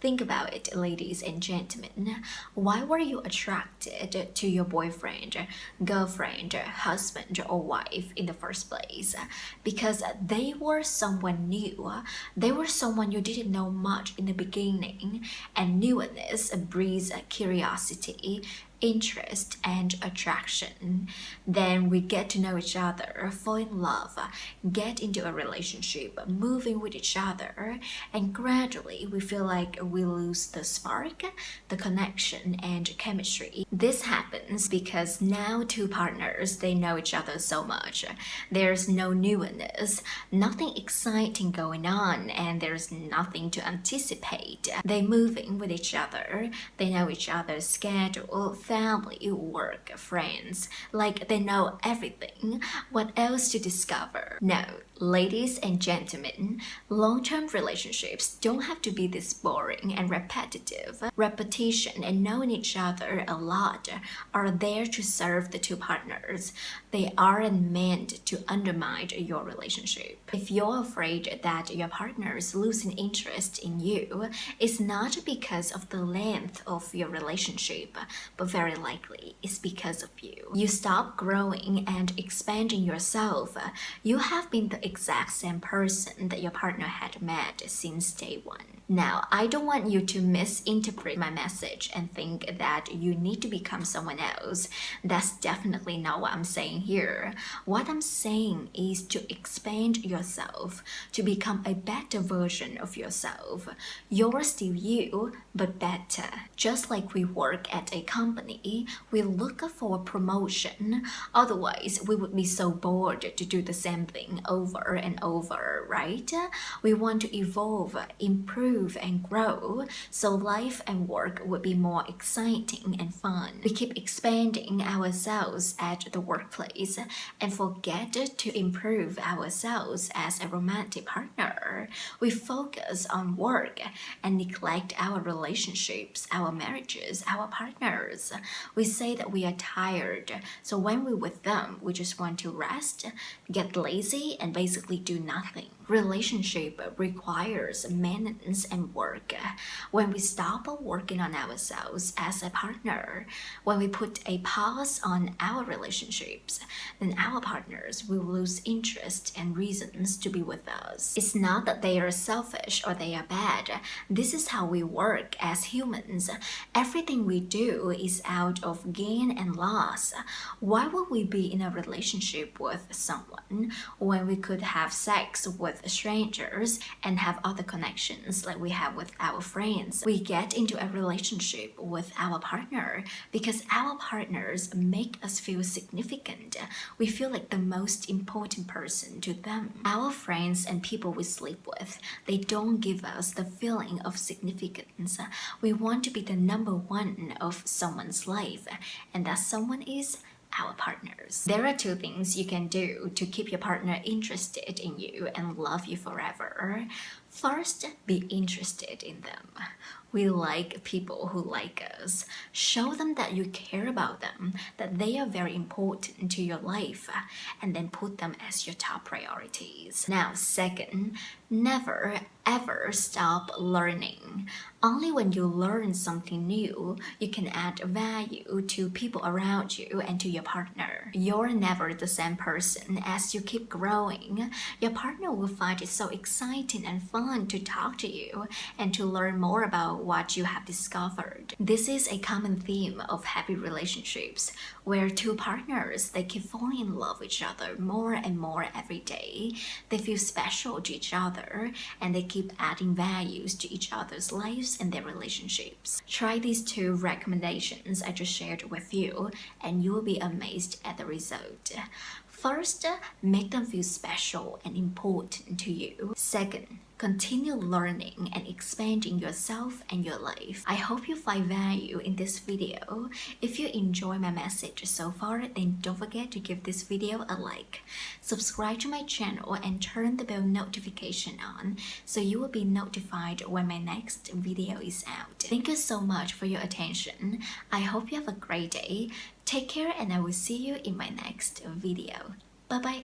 Think about it, ladies and gentlemen. Why were you attracted to your boyfriend, girlfriend, husband, or wife in the first place? Because they were someone new. They were someone you didn't know much in the beginning, and newness breeds curiosity, interest, and attraction. Then we get to know each other, fall in love, get into a relationship, moving with each other, and gradually we feel like we lose the spark, the connection, and chemistry. This happens because now two partners, they know each other so much. There's no newness, nothing exciting going on, and there's nothing to anticipate. They moving with each other, they know each other's schedule, family, work, friends, like they know everything. What else to discover? No, ladies and gentlemen, long-term relationships don't have to be this boring and repetitive. Repetition and knowing each other a lot are there to serve the two partners. They aren't meant to undermine your relationship. If you're afraid that your partner is losing interest in you, it's not because of the length of your relationship, but very likely it's because of you. You stop growing and expanding yourself. You have been the exact same person that your partner had met since day one. Now, I don't want you to misinterpret my message and think that you need to become someone else. That's definitely not what I'm saying here. What I'm saying is to expand yourself, to become a better version of yourself. You're still you, but better. Just like we work at a company, we look for promotion. Otherwise, we would be so bored to do the same thing over and over, right? We want to evolve, improve, and grow, so life and work would be more exciting and fun. We keep expanding ourselves at the workplace and forget to improve ourselves as a romantic partner. We focus on work and neglect our relationships, our marriages, our partners. We say that we are tired, so when we're with them, we just want to rest, get lazy, and basically do nothing. Relationship requires maintenance and work. When we stop working on ourselves as a partner, when we put a pause on our relationships, then our partners will lose interest and reasons to be with us. It's not that they are selfish or they are bad. This is how we work as humans. Everything we do is out of gain and loss. Why would we be in a relationship with someone when we could have sex with strangers and have other connections like we have with our friends? We get into a relationship with our partner because our partners make us feel significant. We feel like the most important person to them. Our friends and people we sleep with, they don't give us the feeling of significance. We want to be the number one of someone's life, and that someone is our partners. There are two things you can do to keep your partner interested in you and love you forever. First, be interested in them. We like people who like us. Show them that you care about them, that they are very important to your life, and then put them as your top priorities. Now, second, never ever stop learning. Only when you learn something new, you can add value to people around you and to your partner. You're never the same person. As you keep growing, your partner will find it so exciting and fun to talk to you and to learn more about what you have discovered. This is a common theme of happy relationships, where two partners, they keep falling in love with each other more and more every day. They feel special to each other, and they keep adding values to each other's lives and their relationships. Try these two recommendations I just shared with you, and you will be amazed at the result. First, make them feel special and important to you. Second, continue learning and expanding yourself and your life. I hope you find value in this video. If you enjoy my message so far, then don't forget to give this video a like. Subscribe to my channel and turn the bell notification on so you will be notified when my next video is out. Thank you so much for your attention. I hope you have a great day. Take care, and I will see you in my next video. Bye bye.